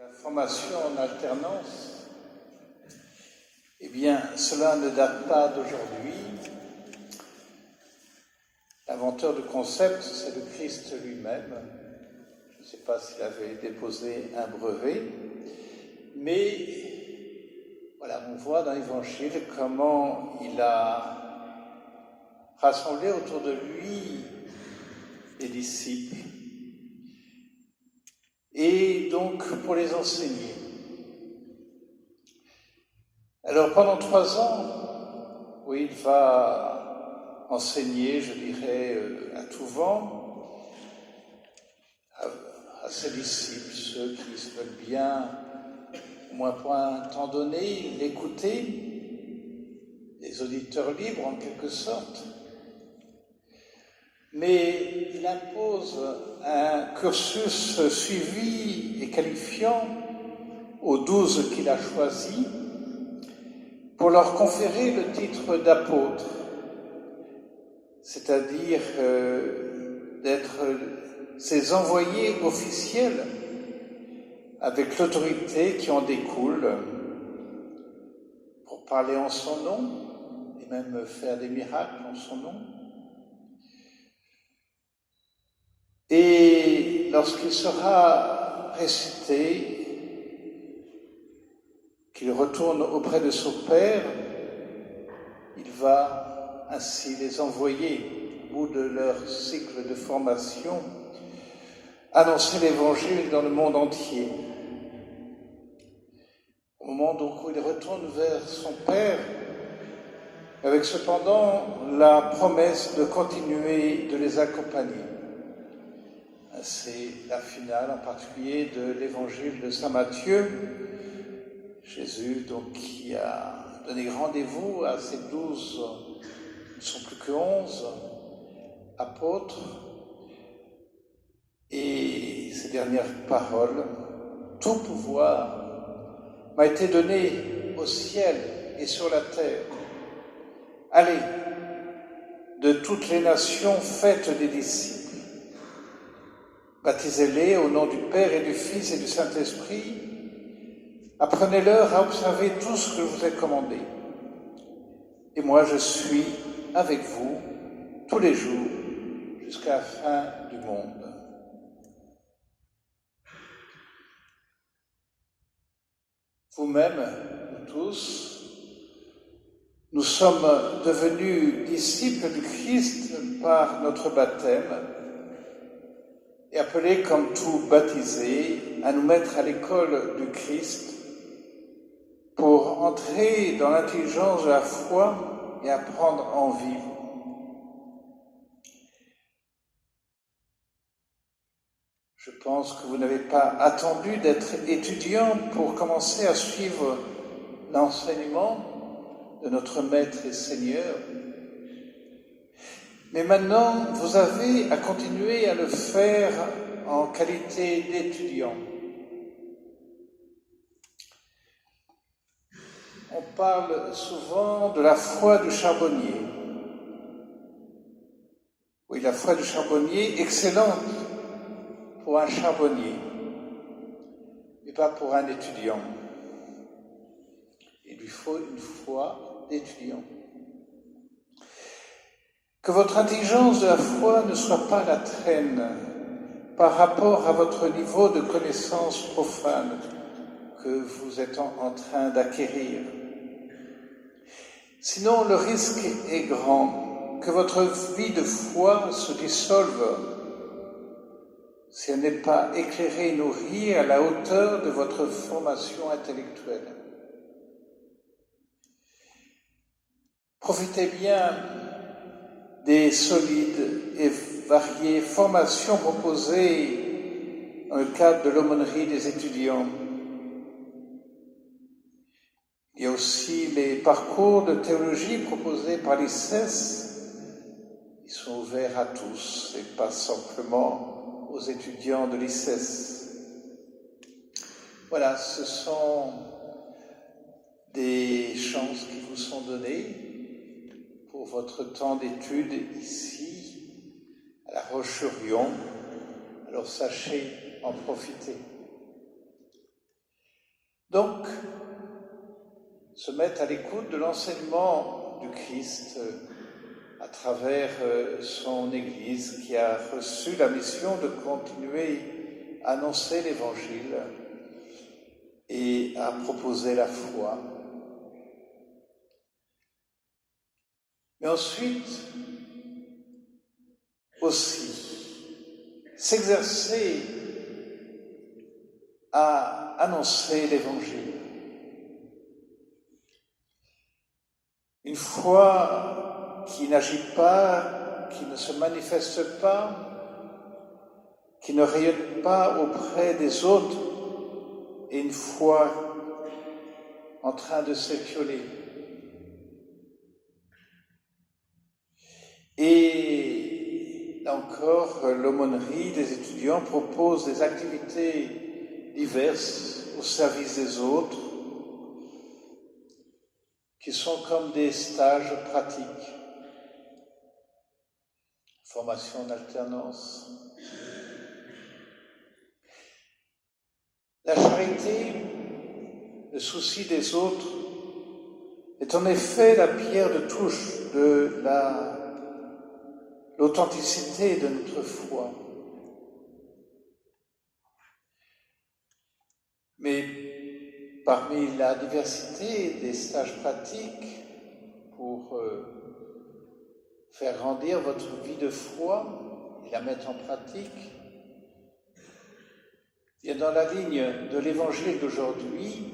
La formation en alternance, eh bien, cela ne date pas d'aujourd'hui. L'inventeur du concept, c'est le Christ lui-même. Je ne sais pas s'il avait déposé un brevet, mais voilà, on voit dans l'Évangile comment il a rassemblé autour de lui les disciples, et donc pour les enseigner. Alors pendant 3 ans, où il va enseigner, je dirais, à tout vent, à ses disciples, ceux qui se veulent bien, au moins pour un temps donné, l'écouter, les auditeurs libres en quelque sorte, mais il impose un cursus suivi et qualifiant aux 12 qu'il a choisis pour leur conférer le titre d'apôtre, c'est-à-dire d'être ses envoyés officiels avec l'autorité qui en découle pour parler en son nom et même faire des miracles en son nom. Et lorsqu'il sera ressuscité, qu'il retourne auprès de son Père, il va ainsi les envoyer, au bout de leur cycle de formation, annoncer l'Évangile dans le monde entier. Au moment donc où il retourne vers son Père, avec cependant la promesse de continuer de les accompagner. C'est la finale en particulier de l'Évangile de saint Matthieu. Jésus, donc, qui a donné rendez-vous à ces 12, ils ne sont plus que 11 apôtres, et ces dernières paroles: tout pouvoir m'a été donné au ciel et sur la terre. Allez, de toutes les nations, faites des disciples. Baptisez-les au nom du Père et du Fils et du Saint-Esprit. Apprenez-leur à observer tout ce que je vous ai commandé. Et moi, je suis avec vous tous les jours jusqu'à la fin du monde. Vous-même, nous tous, nous sommes devenus disciples du Christ par notre baptême et appelés, comme tout baptisés, à nous mettre à l'école du Christ pour entrer dans l'intelligence de la foi et apprendre à en vivre. Je pense que vous n'avez pas attendu d'être étudiant pour commencer à suivre l'enseignement de notre Maître et Seigneur. Mais maintenant, vous avez à continuer à le faire en qualité d'étudiant. On parle souvent de la foi du charbonnier. Oui, la foi du charbonnier, excellente pour un charbonnier, mais pas pour un étudiant. Il lui faut une foi d'étudiant. Que votre intelligence de la foi ne soit pas la traîne par rapport à votre niveau de connaissance profane que vous êtes en train d'acquérir. Sinon, le risque est grand que votre vie de foi se dissolve si elle n'est pas éclairée et nourrie à la hauteur de votre formation intellectuelle. Profitez bien des solides et variées formations proposées dans le cadre de l'aumônerie des étudiants. Il y a aussi les parcours de théologie proposés par l'ICES. Ils sont ouverts à tous et pas simplement aux étudiants de l'ICES. Voilà, ce sont des chances qui vous sont données pour votre temps d'études ici, à La Roche-sur-Yon. Alors sachez en profiter. Donc, se mettent à l'écoute de l'enseignement du Christ à travers son Église qui a reçu la mission de continuer à annoncer l'Évangile et à proposer la foi. Mais ensuite, aussi, s'exercer à annoncer l'Évangile. Une foi qui n'agit pas, qui ne se manifeste pas, qui ne rayonne pas auprès des autres, et une foi en train de s'étioler. Et là encore, l'aumônerie des étudiants propose des activités diverses au service des autres, qui sont comme des stages pratiques, formation en alternance. La charité, le souci des autres, est en effet la pierre de touche de l'authenticité de notre foi. Mais parmi la diversité des stages pratiques pour faire grandir votre vie de foi et la mettre en pratique, et dans la ligne de l'Évangile d'aujourd'hui,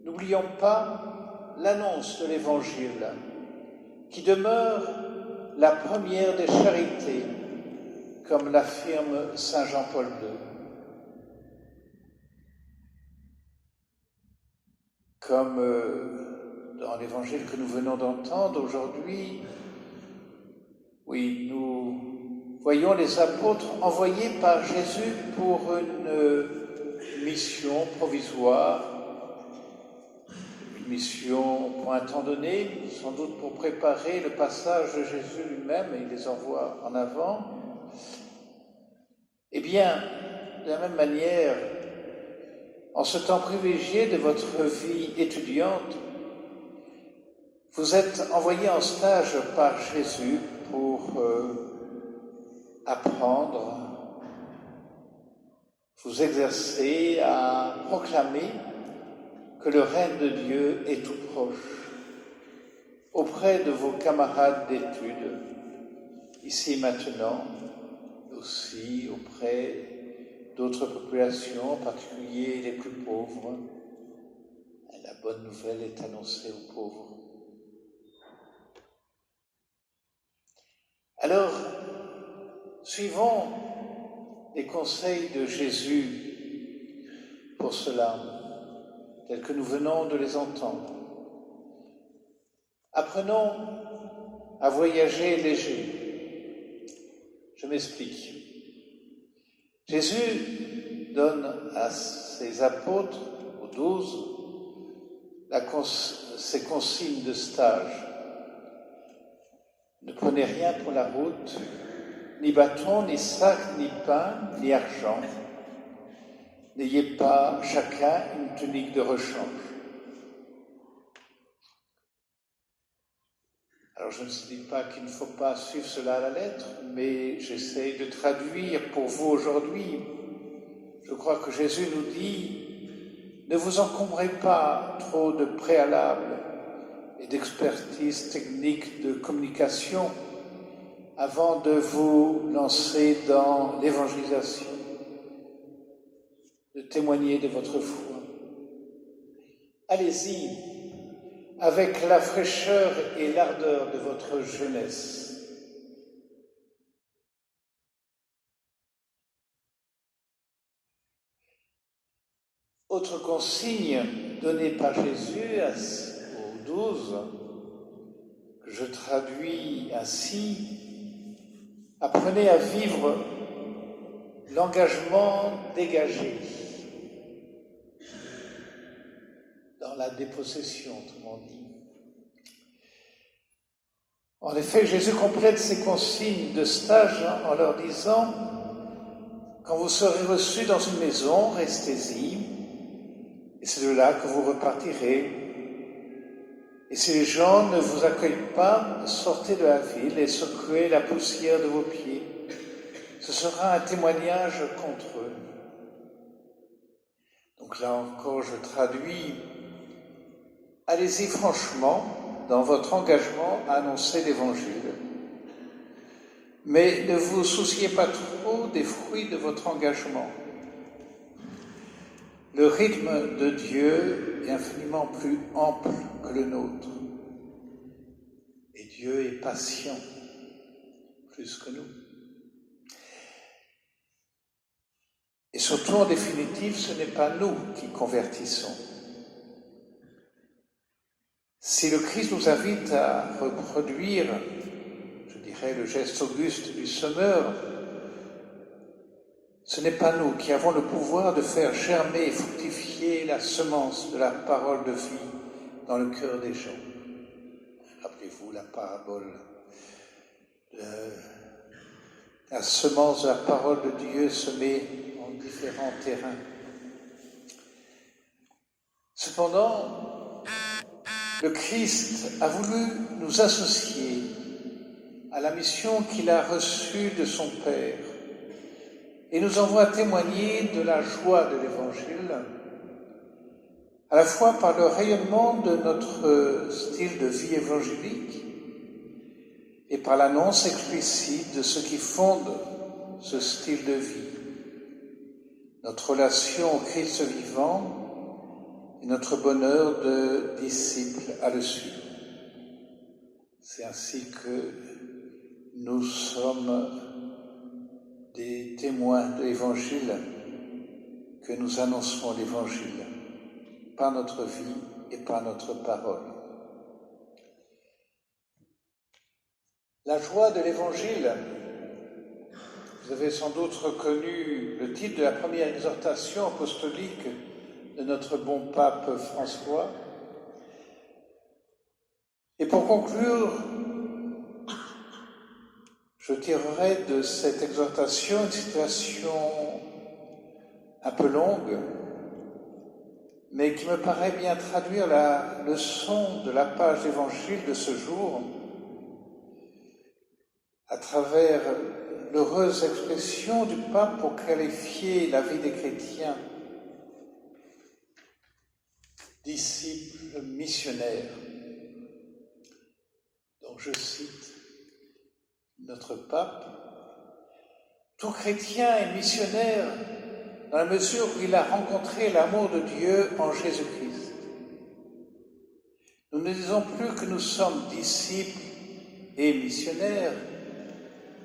n'oublions pas l'annonce de l'Évangile qui demeure la première des charités, comme l'affirme saint Jean-Paul II. Comme dans l'Évangile que nous venons d'entendre aujourd'hui, oui, nous voyons les apôtres envoyés par Jésus pour une mission provisoire, une mission pour un temps donné, sans doute pour préparer le passage de Jésus lui-même, et il les envoie en avant. Eh bien, de la même manière, en ce temps privilégié de votre vie étudiante, vous êtes envoyés en stage par Jésus pour apprendre, vous exercer à proclamer que le règne de Dieu est tout proche, auprès de vos camarades d'études, ici maintenant, aussi auprès d'autres populations, en particulier les plus pauvres. La bonne nouvelle est annoncée aux pauvres. Alors, suivons les conseils de Jésus pour cela, tels que nous venons de les entendre. Apprenons à voyager léger. Je m'explique. Jésus donne à ses apôtres, aux 12, ses consignes de stage. Ne prenez rien pour la route, ni bâton, ni sac, ni pain, ni argent. N'ayez pas chacun une tunique de rechange. Alors je ne dis pas qu'il ne faut pas suivre cela à la lettre, mais j'essaie de traduire pour vous aujourd'hui. Je crois que Jésus nous dit, ne vous encombrez pas trop de préalables et d'expertise technique de communication avant de vous lancer dans l'évangélisation, de témoigner de votre foi. Allez-y avec la fraîcheur et l'ardeur de votre jeunesse. Autre consigne donnée par Jésus aux 12, que je traduis ainsi, apprenez à vivre l'engagement dégagé dans la dépossession, autrement dit. En effet, Jésus complète ses consignes de stage en leur disant « Quand vous serez reçus dans une maison, restez-y, Et c'est de là que vous repartirez. Et si les gens ne vous accueillent pas, sortez de la ville et secouez la poussière de vos pieds. Ce sera un témoignage contre eux. Donc là encore, je traduis. Allez-y franchement dans votre engagement à annoncer l'Évangile. Mais ne vous souciez pas trop des fruits de votre engagement. Le rythme de Dieu est infiniment plus ample que le nôtre. Et Dieu est patient, plus que nous. Et surtout, en définitive, ce n'est pas nous qui convertissons. Si le Christ nous invite à reproduire, je dirais, le geste auguste du semeur, ce n'est pas nous qui avons le pouvoir de faire germer et fructifier la semence de la parole de vie dans le cœur des gens. Rappelez-vous la parabole de la semence de la parole de Dieu semée en différents terrains. Cependant, le Christ a voulu nous associer à la mission qu'il a reçue de son Père et nous envoie témoigner de la joie de l'Évangile, à la fois par le rayonnement de notre style de vie évangélique et par l'annonce explicite de ce qui fonde ce style de vie, notre relation au Christ vivant et notre bonheur de disciples à le suivre. C'est ainsi que nous sommes des témoins de l'Évangile, que nous annonçons l'Évangile par notre vie et par notre parole. La joie de l'Évangile, vous avez sans doute reconnu le titre de la première exhortation apostolique de notre bon pape François. Et pour conclure, je tirerai de cette exhortation une citation un peu longue, mais qui me paraît bien traduire la leçon de la page d'Évangile de ce jour à travers l'heureuse expression du pape pour qualifier la vie des chrétiens, disciples missionnaires. Donc je cite notre pape: tout chrétien est missionnaire dans la mesure où il a rencontré l'amour de Dieu en Jésus-Christ. Nous ne disons plus que nous sommes disciples et missionnaires,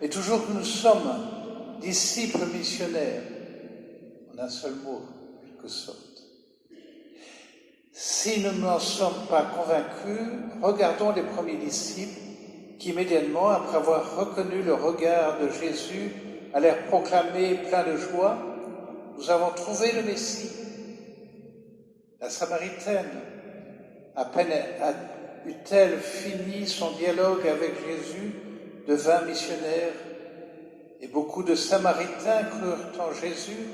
mais toujours que nous sommes disciples missionnaires, en un seul mot, en quelque sorte. Si nous n'en sommes pas convaincus, regardons les premiers disciples qui, immédiatement, après avoir reconnu le regard de Jésus, allèrent proclamer plein de joie: nous avons trouvé le Messie. La Samaritaine, à peine eut-elle fini son dialogue avec Jésus, devint missionnaire, et beaucoup de Samaritains crurent en Jésus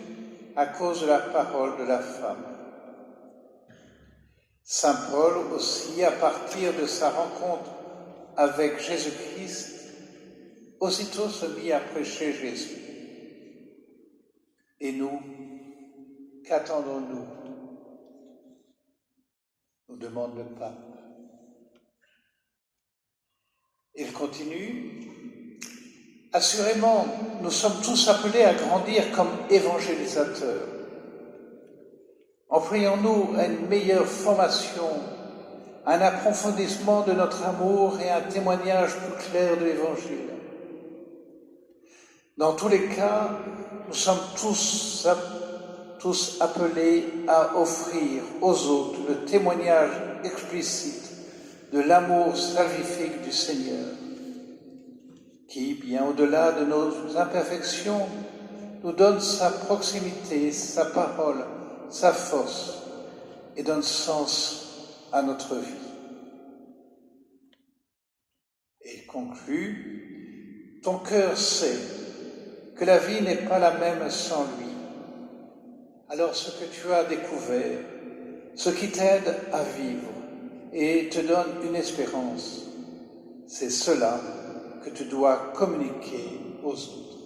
à cause de la parole de la femme. Saint Paul aussi, à partir de sa rencontre avec Jésus-Christ, aussitôt se mit à prêcher Jésus. Et nous, qu'attendons-nous? Nous demande le pape. Il continue: assurément, nous sommes tous appelés à grandir comme évangélisateurs. Employons-nous à une meilleure formation, à un approfondissement de notre amour et à un témoignage plus clair de l'Évangile. Dans tous les cas, nous sommes tous appelés à offrir aux autres le témoignage explicite de l'amour salvifique du Seigneur, qui, bien au-delà de nos imperfections, nous donne sa proximité, sa parole, sa force et donne sens à notre vie. Et il conclut: ton cœur sait que la vie n'est pas la même sans lui. Alors ce que tu as découvert, ce qui t'aide à vivre et te donne une espérance. C'est cela que tu dois communiquer aux autres.